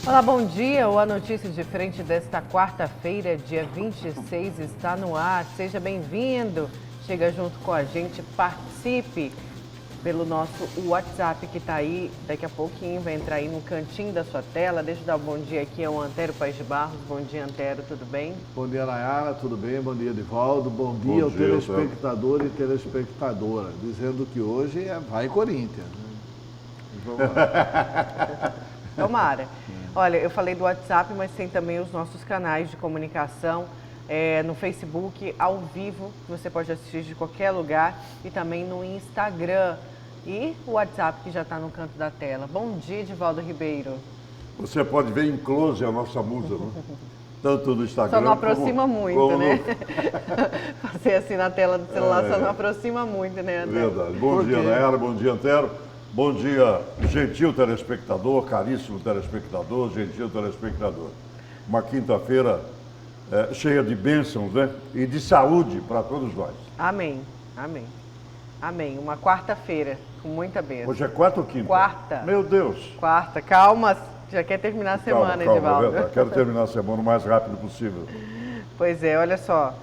Olá, bom dia. O A Notícia de Frente desta quarta-feira, dia 26, está no ar. Seja bem-vindo. Chega junto com a gente, participe pelo nosso WhatsApp que está aí. Daqui a pouquinho vai entrar aí no cantinho da sua tela. Deixa eu dar um bom dia aqui ao Antero Paes de Barros. Bom dia, Antero, tudo bem? Bom dia, Nayara, tudo bem? Bom dia, Edivaldo. Bom dia ao telespectador e telespectadora. Dizendo que hoje vai Corinthians. Né? Vamos lá. Tomara. Olha, eu falei do WhatsApp, mas tem também os nossos canais de comunicação no Facebook, ao vivo, que você pode assistir de qualquer lugar, e também no Instagram. E o WhatsApp que já está no canto da tela. Bom dia, Edivaldo Ribeiro. Você pode ver em close a nossa musa, né? Tanto no Instagram. Só não aproxima muito, como né? Fazer assim na tela do celular só não aproxima muito, né, Antero? Verdade. Bom dia, Nayara. Bom dia, Antero. Bom dia, gentil telespectador, caríssimo telespectador, gentil telespectador. Uma quinta-feira cheia de bênçãos, né? E de saúde para todos nós. Amém, amém, amém. Uma quarta-feira com muita bênção. Hoje é quarta ou quinta? Quarta. Meu Deus. Quarta, calma, já quer terminar a semana, calma, Edivaldo. é verdade. Quero terminar a semana o mais rápido possível. Pois é, olha só,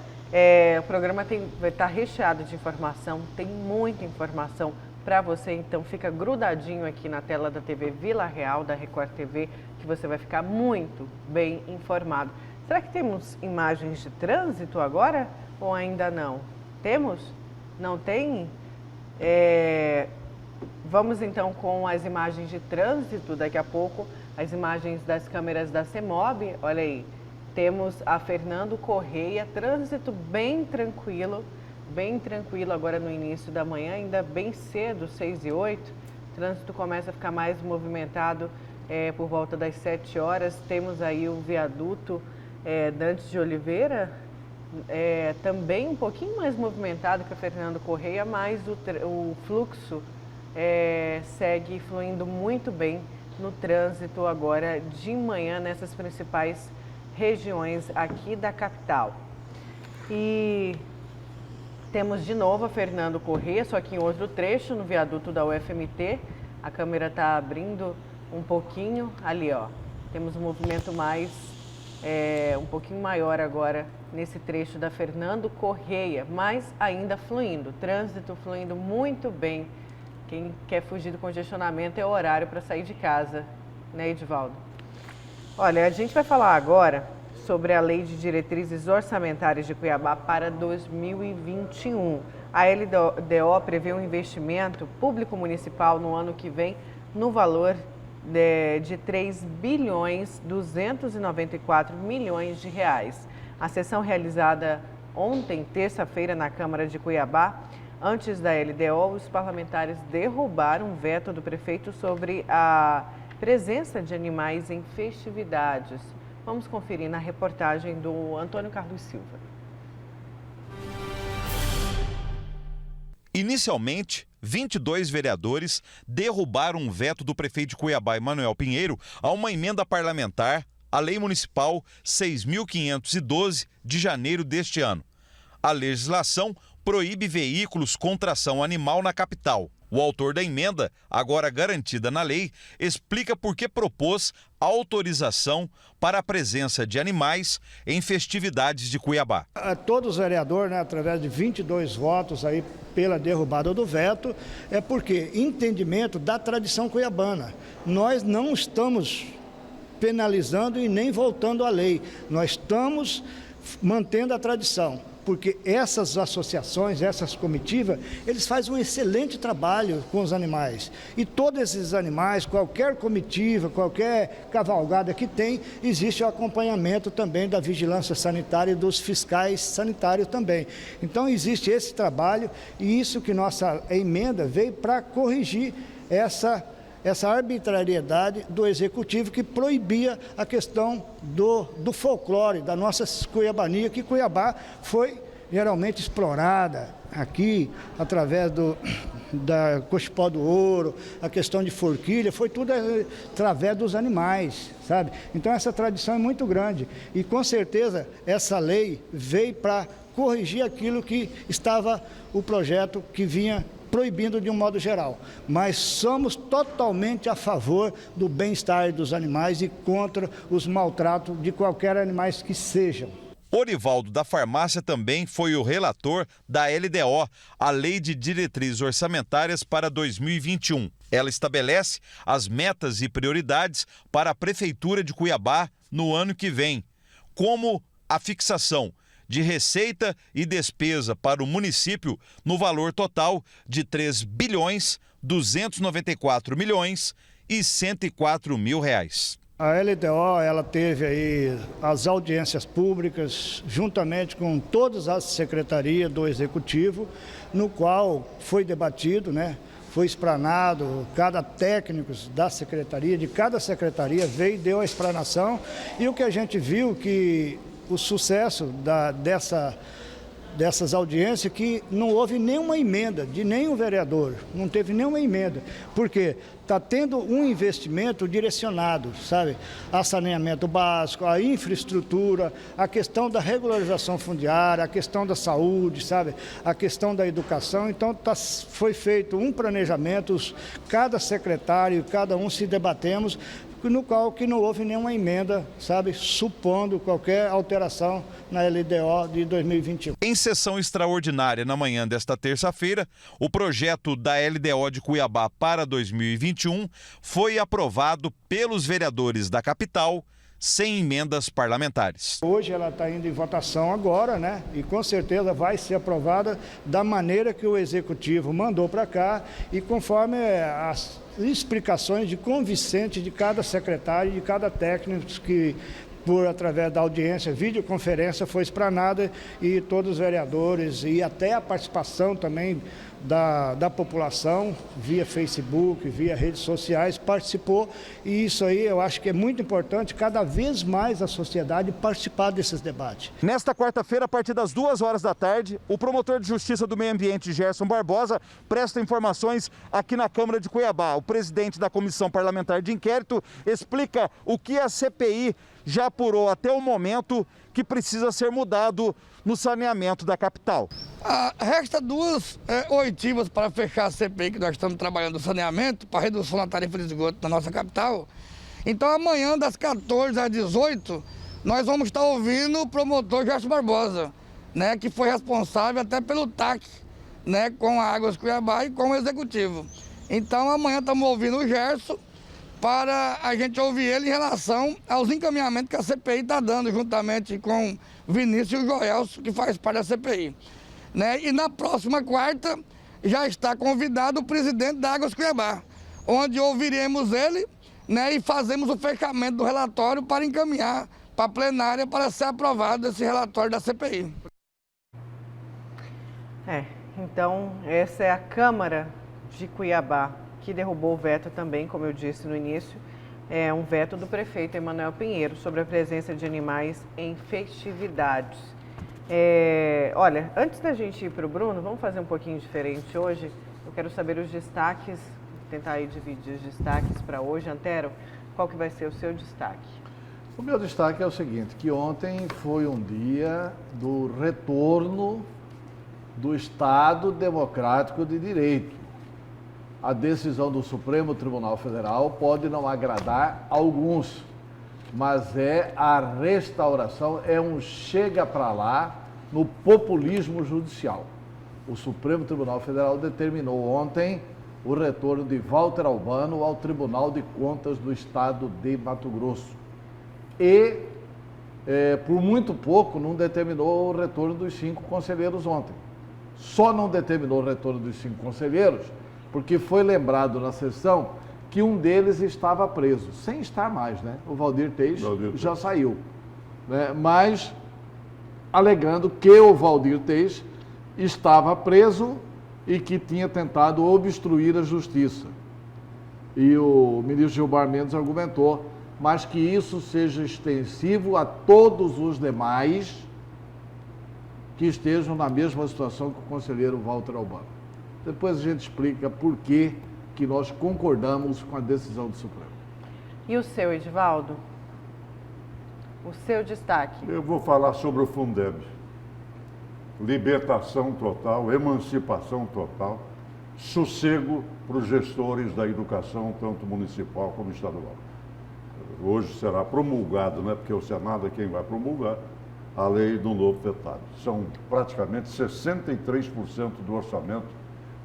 o programa vai estar recheado de informação, tem muita informação para você, então fica grudadinho aqui na tela da TV Vila Real, da Record TV, que você vai ficar muito bem informado. Será que temos imagens de trânsito agora ou ainda não? Temos? Não tem? Vamos então com as imagens de trânsito, daqui a pouco, as imagens das câmeras da CEMOB. Olha aí, temos a Fernando Correia, trânsito bem tranquilo agora no início da manhã, ainda bem cedo, 6h08. O trânsito começa a ficar mais movimentado por volta das 7 horas. Temos aí o viaduto Dantes de Oliveira, também um pouquinho mais movimentado que a Fernando Correia, mas o fluxo segue fluindo muito bem no trânsito agora de manhã nessas principais regiões aqui da capital. E temos de novo a Fernando Correia, só que em outro trecho, no viaduto da UFMT. A câmera está abrindo um pouquinho ali, ó. Temos um movimento um pouquinho maior agora nesse trecho da Fernando Correia, mas ainda fluindo, trânsito fluindo muito bem. Quem quer fugir do congestionamento é o horário para sair de casa, né, Edivaldo? Olha, a gente vai falar agora sobre a Lei de Diretrizes Orçamentárias de Cuiabá para 2021. A LDO prevê um investimento público municipal no ano que vem no valor de 3.294 bilhões de reais. A sessão realizada ontem, terça-feira, na Câmara de Cuiabá, antes da LDO, os parlamentares derrubaram o veto do prefeito sobre a presença de animais em festividades. Vamos conferir na reportagem do Antônio Carlos Silva. Inicialmente, 22 vereadores derrubaram um veto do prefeito de Cuiabá, Emanuel Pinheiro, a uma emenda parlamentar, a Lei Municipal 6.512 de janeiro deste ano. A legislação proíbe veículos com tração animal na capital. O autor da emenda, agora garantida na lei, explica por que propôs autorização para a presença de animais em festividades de Cuiabá. Todos os vereadores, através de 22 votos aí pela derrubada do veto, é porque entendimento da tradição cuiabana. Nós não estamos penalizando e nem voltando à lei. Nós estamos mantendo a tradição. Porque essas associações, essas comitivas, eles fazem um excelente trabalho com os animais. E todos esses animais, qualquer comitiva, qualquer cavalgada que tem, existe o acompanhamento também da vigilância sanitária e dos fiscais sanitários também. Então existe esse trabalho e isso que nossa emenda veio para corrigir essa arbitrariedade do executivo que proibia a questão do folclore, da nossa cuiabania, que Cuiabá foi geralmente explorada aqui, através da Cochipó do Ouro, a questão de forquilha, foi tudo através dos animais, sabe? Então essa tradição é muito grande e com certeza essa lei veio para corrigir aquilo que estava, o projeto que vinha proibindo de um modo geral, mas somos totalmente a favor do bem-estar dos animais e contra os maltratos de qualquer animais que sejam. Orivaldo da Farmácia também foi o relator da LDO, a Lei de Diretrizes Orçamentárias para 2021. Ela estabelece as metas e prioridades para a Prefeitura de Cuiabá no ano que vem, como a fixação de receita e despesa para o município no valor total de R$ 3.294.104.000. A LDO, ela teve aí as audiências públicas, juntamente com todas as secretarias do Executivo, no qual foi debatido, foi explanado, cada técnico da secretaria, de cada secretaria veio e deu a explanação, e o que a gente viu que o sucesso dessas audiências que não houve nenhuma emenda de nenhum vereador, não teve nenhuma emenda, porque está tendo um investimento direcionado, sabe, a saneamento básico, a infraestrutura, a questão da regularização fundiária, a questão da saúde, sabe, a questão da educação. Então foi feito um planejamento, cada secretário, cada um se debatemos, no qual que não houve nenhuma emenda, sabe, supondo qualquer alteração na LDO de 2021. Em sessão extraordinária na manhã desta terça-feira, o projeto da LDO de Cuiabá para 2021 foi aprovado pelos vereadores da capital, sem emendas parlamentares. Hoje ela está indo em votação agora, e com certeza vai ser aprovada da maneira que o Executivo mandou para cá e conforme as explicações de convincente de cada secretário e de cada técnico que, através da audiência, videoconferência, foi explanada, e todos os vereadores e até a participação também da população, via Facebook, via redes sociais, participou, e isso aí eu acho que é muito importante, cada vez mais a sociedade participar desses debates. Nesta quarta-feira, a partir das 2h da tarde, o promotor de Justiça do Meio Ambiente, Gerson Barbosa, presta informações aqui na Câmara de Cuiabá. O presidente da Comissão Parlamentar de Inquérito explica o que a CPI já apurou até o momento que precisa ser mudado no saneamento da capital. Resta duas oitivas para fechar a CPI que nós estamos trabalhando no saneamento, para redução da tarifa de esgoto na nossa capital. Então amanhã, das 14 às 18, nós vamos estar ouvindo o promotor Gerson Barbosa, que foi responsável até pelo TAC, com a Águas Cuiabá e com o Executivo. Então amanhã estamos ouvindo o Gerson, para a gente ouvir ele em relação aos encaminhamentos que a CPI está dando, juntamente com Vinícius Joelso, que faz parte da CPI. E na próxima quarta já está convidado o presidente da Águas Cuiabá, onde ouviremos ele e fazemos o fechamento do relatório para encaminhar para a plenária para ser aprovado esse relatório da CPI. Então essa é a Câmara de Cuiabá, que derrubou o veto também, como eu disse no início, um veto do prefeito Emanuel Pinheiro sobre a presença de animais em festividades. Olha, antes da gente ir para o Bruno, vamos fazer um pouquinho diferente hoje. Eu quero saber os destaques, tentar aí dividir os destaques para hoje. Antero, qual que vai ser o seu destaque? O meu destaque é o seguinte, que ontem foi um dia do retorno do Estado Democrático de Direito. A decisão do Supremo Tribunal Federal pode não agradar a alguns, mas é a restauração, é um chega para lá no populismo judicial. O Supremo Tribunal Federal determinou ontem o retorno de Walter Albano ao Tribunal de Contas do Estado de Mato Grosso. E, por muito pouco, não determinou o retorno dos 5 conselheiros ontem. Só não determinou o retorno dos 5 conselheiros porque foi lembrado na sessão que um deles estava preso, sem estar mais, O Valdir Teis já saiu, mas alegando que o Valdir Teis estava preso e que tinha tentado obstruir a justiça. E o ministro Gilmar Mendes argumentou, mas que isso seja extensivo a todos os demais que estejam na mesma situação que o conselheiro Walter Albano. Depois a gente explica por que nós concordamos com a decisão do Supremo. E o seu, Edivaldo? O seu destaque? Eu vou falar sobre o Fundeb. Libertação total, emancipação total. sossego para os gestores da educação, tanto municipal como estadual. Hoje será promulgado, né, porque o Senado é quem vai promulgar, a lei do novo tetado. São praticamente 63% do orçamento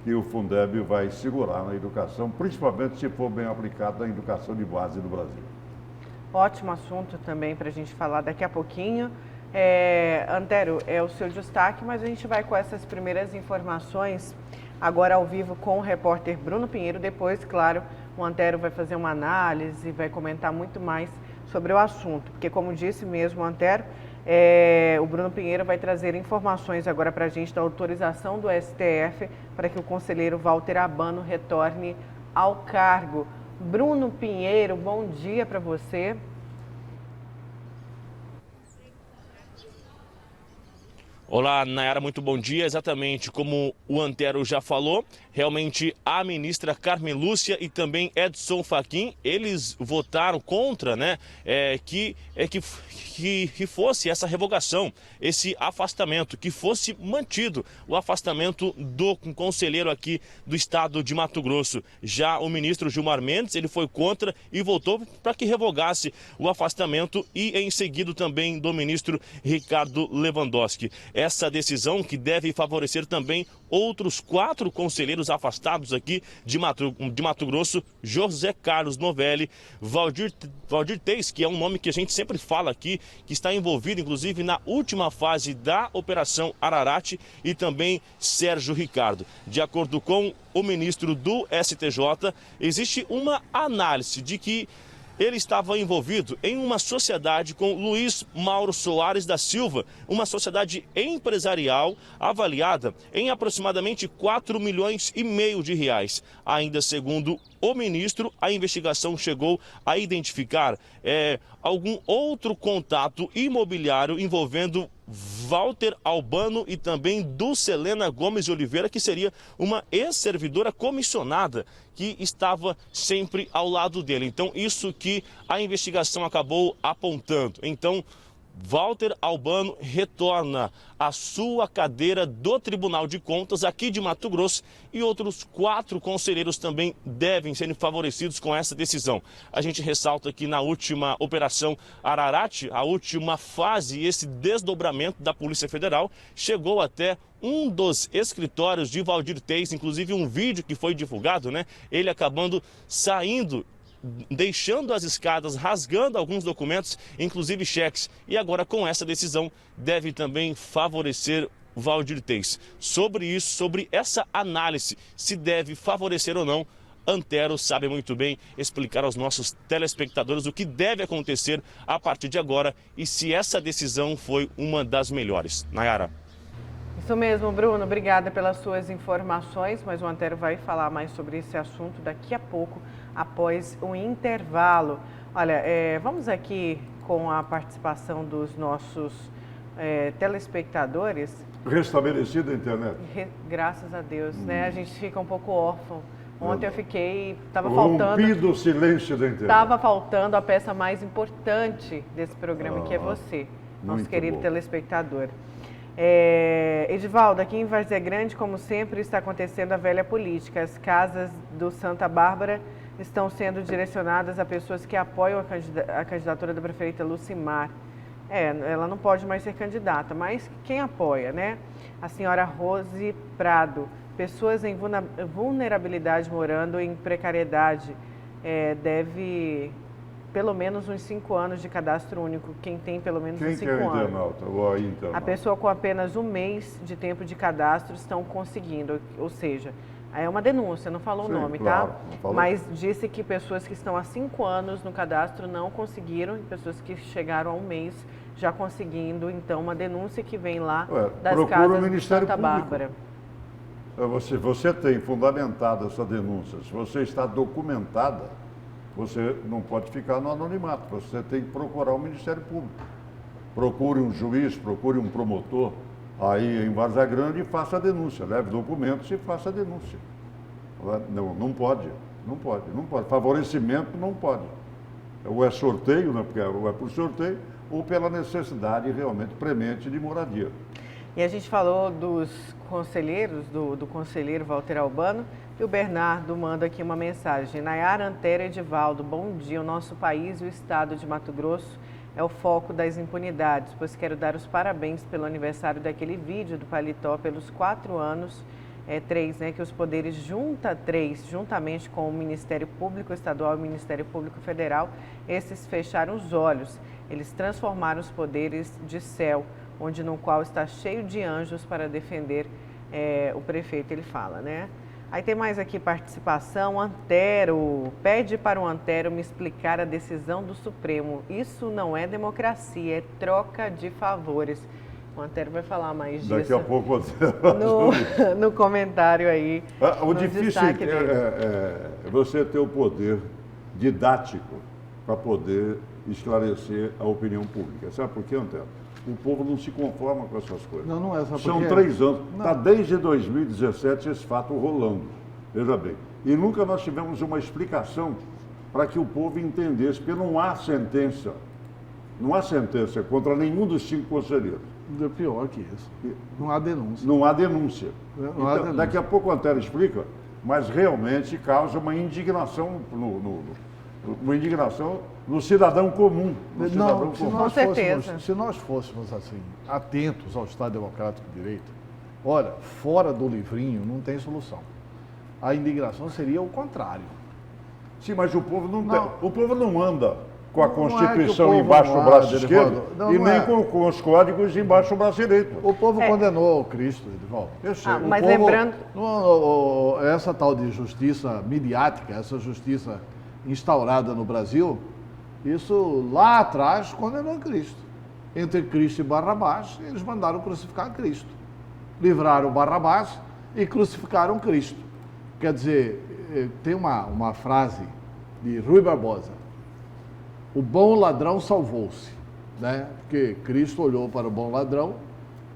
que o Fundeb vai segurar na educação, principalmente se for bem aplicado na educação de base do Brasil. Ótimo assunto também para a gente falar daqui a pouquinho. Antero, é o seu destaque, mas a gente vai com essas primeiras informações agora ao vivo com o repórter Bruno Pinheiro. Depois, claro, o Antero vai fazer uma análise, vai comentar muito mais sobre o assunto, porque como disse mesmo o Antero, o Bruno Pinheiro vai trazer informações agora para a gente da autorização do STF para que o conselheiro Walter Albano retorne ao cargo. Bruno Pinheiro, bom dia para você. Olá, Nayara, muito bom dia. Exatamente como o Antero já falou, realmente a ministra Carmen Lúcia e também Edson Fachin, eles votaram contra, né, que fosse essa revogação, esse afastamento, que fosse mantido o afastamento do conselheiro aqui do estado de Mato Grosso. Já o ministro Gilmar Mendes, ele foi contra e votou para que revogasse o afastamento e em seguida também do ministro Ricardo Lewandowski. Essa decisão que deve favorecer também outros 4 conselheiros afastados aqui de Mato Grosso, José Carlos Novelli, Valdir Teis, que é um nome que a gente sempre fala aqui, que está envolvido inclusive na última fase da Operação Ararate, e também Sérgio Ricardo. De acordo com o ministro do STJ, existe uma análise de que ele estava envolvido em uma sociedade com Luiz Mauro Soares da Silva, uma sociedade empresarial avaliada em aproximadamente 4,5 milhões de reais. Ainda segundo o ministro, a investigação chegou a identificar algum outro contato imobiliário envolvendo Walter Albano e também Dulcelena Gomes de Oliveira, que seria uma ex-servidora comissionada que estava sempre ao lado dele. Então, isso que a investigação acabou apontando. Então, Walter Albano retorna à sua cadeira do Tribunal de Contas aqui de Mato Grosso e outros 4 conselheiros também devem ser favorecidos com essa decisão. A gente ressalta que na última Operação Ararate, a última fase, esse desdobramento da Polícia Federal, chegou até um dos escritórios de Valdir Teis, inclusive um vídeo que foi divulgado, né? Ele acabando saindo, deixando as escadas, rasgando alguns documentos, inclusive cheques. E agora, com essa decisão, deve também favorecer Valdir Teis. Sobre isso, sobre essa análise, se deve favorecer ou não, Antero sabe muito bem explicar aos nossos telespectadores o que deve acontecer a partir de agora e se essa decisão foi uma das melhores. Nayara. Isso mesmo, Bruno. Obrigada pelas suas informações, mas o Antero vai falar mais sobre esse assunto daqui a pouco, após o intervalo. Olha, vamos aqui com a participação dos nossos telespectadores. Restabelecida a internet. Graças a Deus, né? A gente fica um pouco órfão. Ontem eu fiquei, estava faltando... Rompido o silêncio da internet. Estava faltando a peça mais importante desse programa, que é você, nosso querido bom. telespectador. Edivaldo, aqui em Várzea Grande, como sempre, está acontecendo a velha política. As casas do Santa Bárbara estão sendo direcionadas a pessoas que apoiam a candidatura da prefeita Lucimar. Ela não pode mais ser candidata, mas quem apoia, né? A senhora Rose Prado. Pessoas em vulnerabilidade morando em precariedade deve pelo menos uns 5 anos de cadastro único. Quem tem pelo menos uns 5 anos. Internauta? O internauta. A pessoa com apenas 1 mês de tempo de cadastro estão conseguindo, ou seja, é uma denúncia, não falou o nome, claro, tá? não falou. Mas disse que pessoas que estão há 5 anos no cadastro não conseguiram, e pessoas que chegaram a 1 mês já conseguindo. Então, uma denúncia que vem lá das casas do Santa Bárbara. Você tem fundamentado essa denúncia, se você está documentada, você não pode ficar no anonimato, você tem que procurar o Ministério Público. Procure um juiz, procure um promotor aí em Várzea Grande e faça a denúncia, leve documentos e faça a denúncia. Não pode. Favorecimento não pode. Ou é sorteio, né, porque ou é por sorteio, ou pela necessidade realmente premente de moradia. E a gente falou dos conselheiros, do conselheiro Walter Albano, e o Bernardo manda aqui uma mensagem. Nayara, Antero e Edivaldo, bom dia. O nosso país e o estado de Mato Grosso é o foco das impunidades, pois quero dar os parabéns pelo aniversário daquele vídeo do Paletó pelos 4 anos, 3, né, que os poderes juntamente com o Ministério Público Estadual e o Ministério Público Federal, esses fecharam os olhos. Eles transformaram os poderes de céu, onde no qual está cheio de anjos para defender o prefeito, ele fala, né? Aí tem mais aqui participação. Antero pede para o Antero me explicar a decisão do Supremo. Isso não é democracia, é troca de favores. O Antero vai falar mais disso. Daqui a pouco o Antero... no comentário aí. O difícil é você ter o poder didático para poder esclarecer a opinião pública. Sabe por quê, Antero? O povo não se conforma com essas coisas. Não é só São porque... 3 anos. Está desde 2017 esse fato rolando. Veja bem. E nunca nós tivemos uma explicação para que o povo entendesse, porque não há sentença. Não há sentença contra nenhum dos 5 conselheiros. É pior que isso. Não há denúncia. Não há denúncia. Não há denúncia. Daqui a pouco o Antero explica, mas realmente causa uma indignação no cidadão comum. Com certeza. Se nós fôssemos assim, atentos ao Estado Democrático de Direito, olha, fora do livrinho não tem solução. A indignação seria o contrário. Sim, mas o povo o povo não anda com a Não Constituição é embaixo do braço esquerdo e nem é. com os códigos embaixo do braço direito. O povo condenou o Cristo, Edivaldo. Eu sei. Mas lembrando... Essa tal de justiça midiática, essa justiça instaurada no Brasil, isso lá atrás condenou Cristo. Entre Cristo e Barrabás, eles mandaram crucificar Cristo. Livraram Barrabás e crucificaram Cristo. Quer dizer, tem uma frase de Rui Barbosa: o bom ladrão salvou-se, né? Porque Cristo olhou para o bom ladrão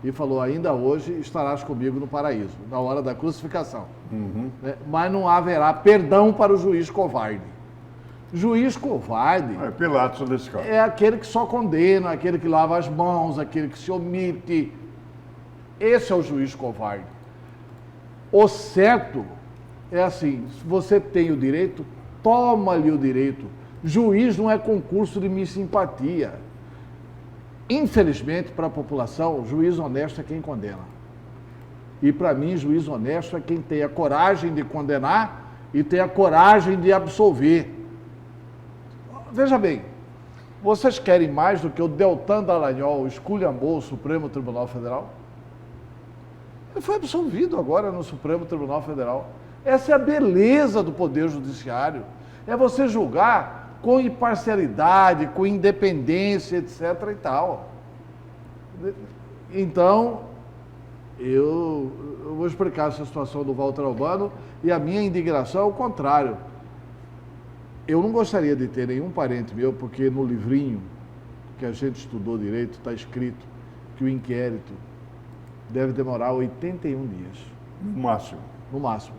e falou: ainda hoje estarás comigo no paraíso, na hora da crucificação. Né? Mas não haverá perdão para o juiz covarde. Juiz covarde É Pilatos nesse caso. é aquele que só condena, aquele que lava as mãos, aquele que se omite. Esse é o juiz covarde. O certo é assim: se você tem o direito, toma-lhe o direito. Juiz não é concurso de minha simpatia. Infelizmente, para a população, juiz honesto é quem condena. E para mim, juiz honesto é quem tem a coragem de condenar e tem a coragem de absolver. Veja bem, vocês querem mais do que o Deltan Dallagnol esculhambou o Supremo Tribunal Federal? Ele foi absolvido agora no Supremo Tribunal Federal. Essa é a beleza do Poder Judiciário. É você julgar com imparcialidade, com independência, etc. e tal. Então, eu vou explicar essa situação do Walter Albano e a minha indignação é o contrário. Eu não gostaria de ter nenhum parente meu, porque no livrinho que a gente estudou direito está escrito que o inquérito deve demorar 81 dias. No máximo. No máximo.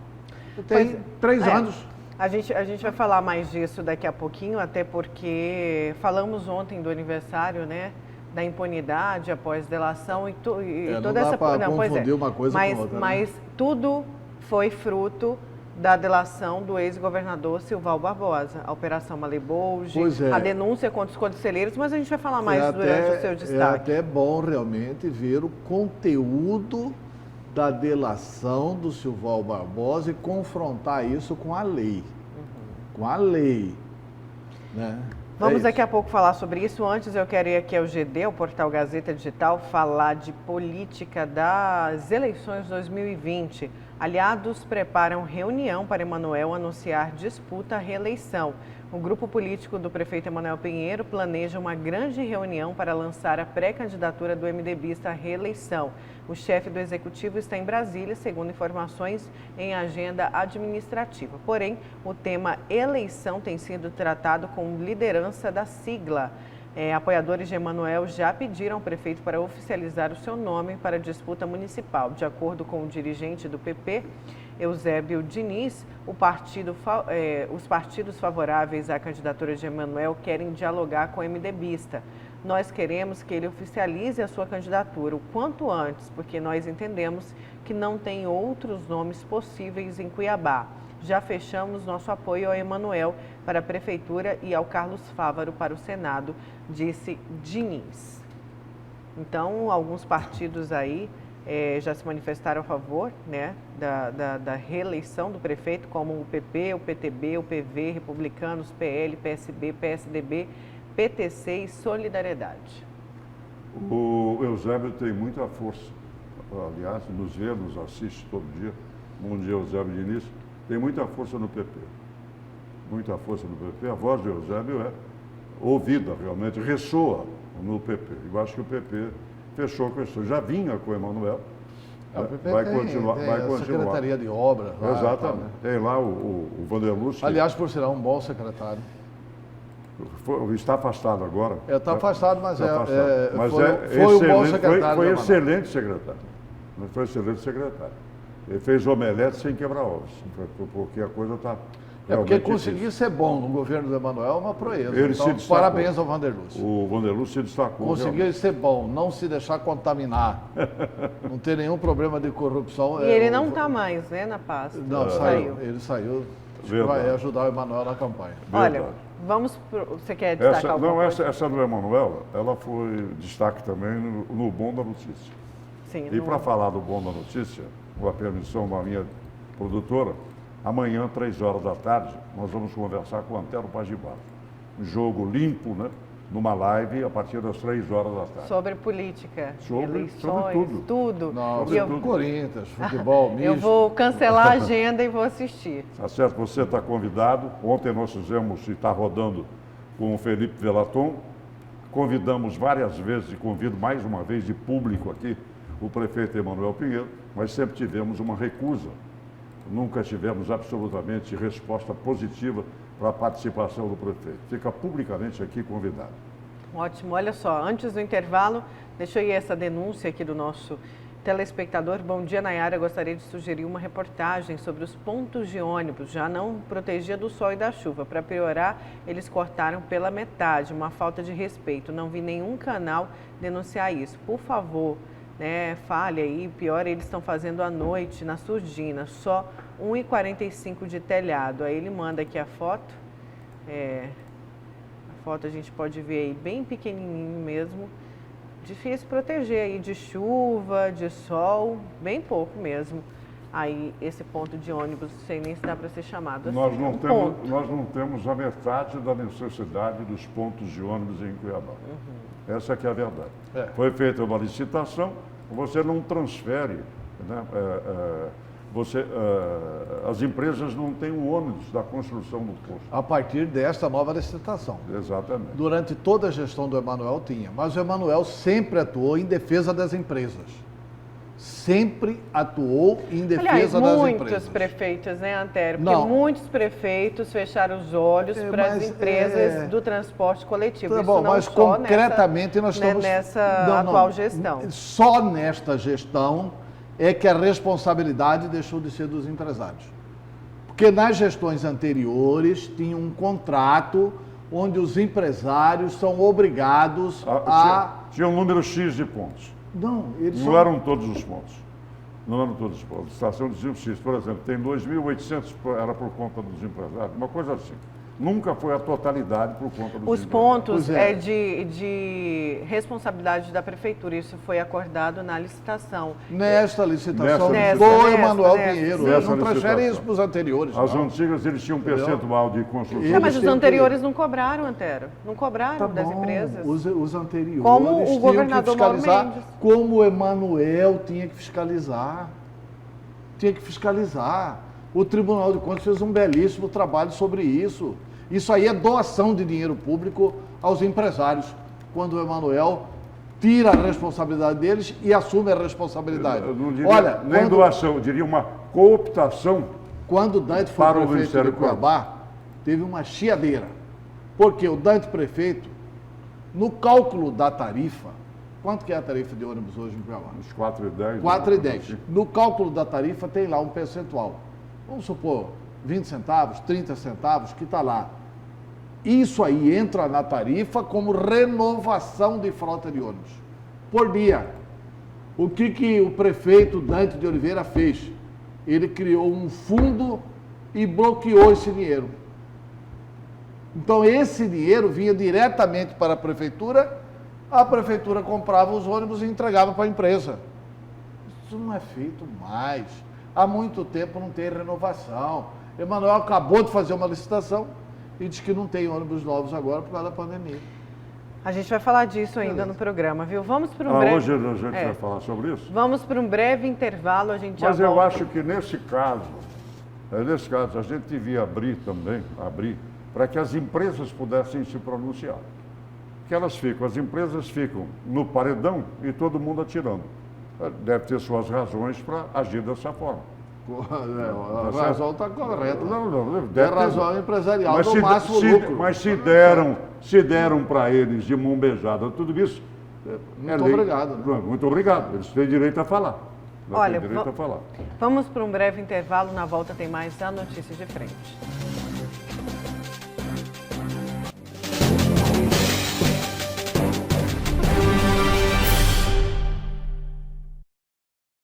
Tem 3 anos. A gente vai falar mais disso daqui a pouquinho, até porque falamos ontem do aniversário, né, da impunidade após delação e toda essa... Não, confundir uma coisa com outra. Mas tudo foi fruto da delação do ex-governador Silval Barbosa, a Operação Malebouge, a denúncia contra os conselheiros, mas a gente vai falar mais durante o seu destaque. É até bom realmente ver o conteúdo da delação do Silval Barbosa e confrontar isso com a lei. Com a lei. Né? Vamos daqui a pouco falar sobre isso. Antes eu quero ir aqui ao GD, o portal Gazeta Digital, falar de política das eleições 2020. Aliados preparam reunião para Emanuel anunciar disputa à reeleição. O grupo político do prefeito Emanuel Pinheiro planeja uma grande reunião para lançar a pré-candidatura do MDBista à reeleição. O chefe do executivo está em Brasília, segundo informações em agenda administrativa. Porém, o tema eleição tem sido tratado com liderança da sigla. Apoiadores de Emanuel já pediram ao prefeito para oficializar o seu nome para a disputa municipal. De acordo com o dirigente do PP, Eusébio Diniz, os partidos favoráveis à candidatura de Emanuel querem dialogar com o MDBista. nós queremos que ele oficialize a sua candidatura o quanto antes, porque nós entendemos que não tem outros nomes possíveis em Cuiabá. Já fechamos nosso apoio ao Emanuel para a Prefeitura e ao Carlos Fávaro para o Senado, disse Diniz. Então, alguns partidos aí já se manifestaram a favor, né, da reeleição do prefeito, como o PP, o PTB, o PV, Republicanos, PL, PSB, PSDB, PTC e Solidariedade. O Eusébio tem muita força. Aliás, nos vê, nos assiste todo dia. Bom dia, Eusébio Diniz. Tem muita força no PP. Muita força no PP. A voz do Eusébio é ouvida, realmente, ressoa no PP. Eu acho que o PP fechou com isso. Já vinha com o Emanuel. O PP vai tem continuar. a Secretaria de Obras. Lá, exatamente. tal, né? Tem lá o Vanderlust. Aliás, por sinal, um bom secretário. Está afastado agora. Está afastado, mas foi um bom secretário. Foi excelente secretário. Foi excelente secretário. Ele fez omelete sem quebrar ovos, porque a coisa está... porque conseguir ser bom no governo do Emanuel é uma proeza. Ele então, se destacou. Parabéns ao Vanderlust. O Vanderlust se destacou. Conseguir ser bom, não se deixar contaminar, não ter nenhum problema de corrupção. E ele não está mais, né, na pasta. Não, saiu. Ele saiu. Vai ajudar o Emanuel na campanha. Olha, vamos pro... Você quer destacar alguma coisa? Essa do Emanuel, ela foi destaque também no Bom da Notícia. Sim, e para falar do Bom da Notícia, com a permissão da minha produtora, amanhã, 3 horas da tarde, nós vamos conversar com o Antero Pagibá. Um jogo limpo, né? Numa live a partir das 3 horas da tarde. Sobre política, eleições, sobre tudo. Não, sobre Corinthians, futebol, misto. Eu vou cancelar a agenda e vou assistir. Tá certo, você está convidado. Ontem nós fizemos, e está rodando, com o Felipe Velaton. Convidamos várias vezes, e convido mais uma vez de público aqui, o prefeito Emanuel Pinheiro, mas sempre tivemos uma recusa. Nunca tivemos absolutamente resposta positiva para a participação do prefeito. Fica publicamente aqui convidado. Ótimo. Olha só, antes do intervalo, deixa eu ir essa denúncia aqui do nosso telespectador. Bom dia, Nayara. Gostaria de sugerir uma reportagem sobre os pontos de ônibus. Já não protegia do sol e da chuva. Para piorar, eles cortaram pela metade. Uma falta de respeito. Não vi nenhum canal denunciar isso. Por favor, né, fale aí. Pior, eles estão fazendo à noite, na surdina. Só 1,45 de telhado. Aí ele manda aqui a foto. A foto a gente pode ver aí bem pequenininho mesmo. Difícil proteger aí de chuva, de sol, bem pouco mesmo. Aí esse ponto de ônibus, não sei nem se dá para ser chamado assim. Nós não temos a metade da necessidade dos pontos de ônibus em Cuiabá. Essa que é a verdade. Foi feita uma licitação, você não transfere, né? As empresas não têm o ônibus da construção do posto. A partir desta nova licitação. Exatamente. Durante toda a gestão do Emanuel tinha, mas o Emanuel sempre atuou em defesa das empresas. Sempre atuou em defesa das empresas. Muitos prefeitos, né, Antero? Porque muitos prefeitos fecharam os olhos para as empresas do transporte coletivo. Tá bom, isso não mas só concretamente nós estamos... nessa atual gestão. Só nesta gestão é que a responsabilidade deixou de ser dos empresários. Porque nas gestões anteriores tinha um contrato onde os empresários são obrigados Tinha um número X de pontos. Não eram todos os pontos. Não eram todos os pontos. A licitação dizia o X, por exemplo, tem 2.800, era por conta dos empresários, uma coisa assim. Nunca foi a totalidade por conta dos Os pontos de responsabilidade da prefeitura, isso foi acordado na licitação. Nesta licitação do Emanuel Pinheiro, eles não transferem isso para os anteriores. As antigas, eles tinham um percentual de construção. Mas os anteriores não cobraram, Antero, não cobraram das empresas. Os anteriores como o governador tinham que fiscalizar, Mendes. como o Emanuel tinha que fiscalizar. Tinha que fiscalizar. O Tribunal de Contas fez um belíssimo trabalho sobre isso. Isso aí é doação de dinheiro público aos empresários, quando o Emanuel tira a responsabilidade deles e assume a responsabilidade. Eu não diria nem doação, eu diria uma cooptação. Quando o Dante foi prefeito de Cuiabá, teve uma chiadeira. Porque o Dante prefeito, no cálculo da tarifa, quanto que é a tarifa de ônibus hoje em Cuiabá? Uns 4,10. 4,10. No cálculo da tarifa tem lá um percentual. Vamos supor, 20 centavos, 30 centavos, que está lá. Isso aí entra na tarifa como renovação de frota de ônibus por dia. O que o prefeito Dante de Oliveira fez? Ele criou um fundo e bloqueou esse dinheiro. Então, esse dinheiro vinha diretamente para a prefeitura comprava os ônibus e entregava para a empresa. Isso não é feito mais. Há muito tempo não tem renovação. Emanuel acabou de fazer uma licitação e diz que não tem ônibus novos agora por causa da pandemia. A gente vai falar disso ainda no programa, viu? Vamos para um breve... Hoje a gente vai falar sobre isso? Vamos para um breve intervalo, a gente Mas já eu volta. acho que nesse caso, a gente devia abrir para que as empresas pudessem se pronunciar. Que as empresas ficam no paredão e todo mundo atirando. Deve ter suas razões para agir dessa forma. A razão está correta. Não, É razão empresarial mas do máximo lucro. Mas se deram para eles de mão beijada tudo isso, Muito obrigado. Né? Muito obrigado. Eles têm direito a falar. Olha, têm direito a falar. Vamos para um breve intervalo. Na volta tem mais a Notícia de Frente.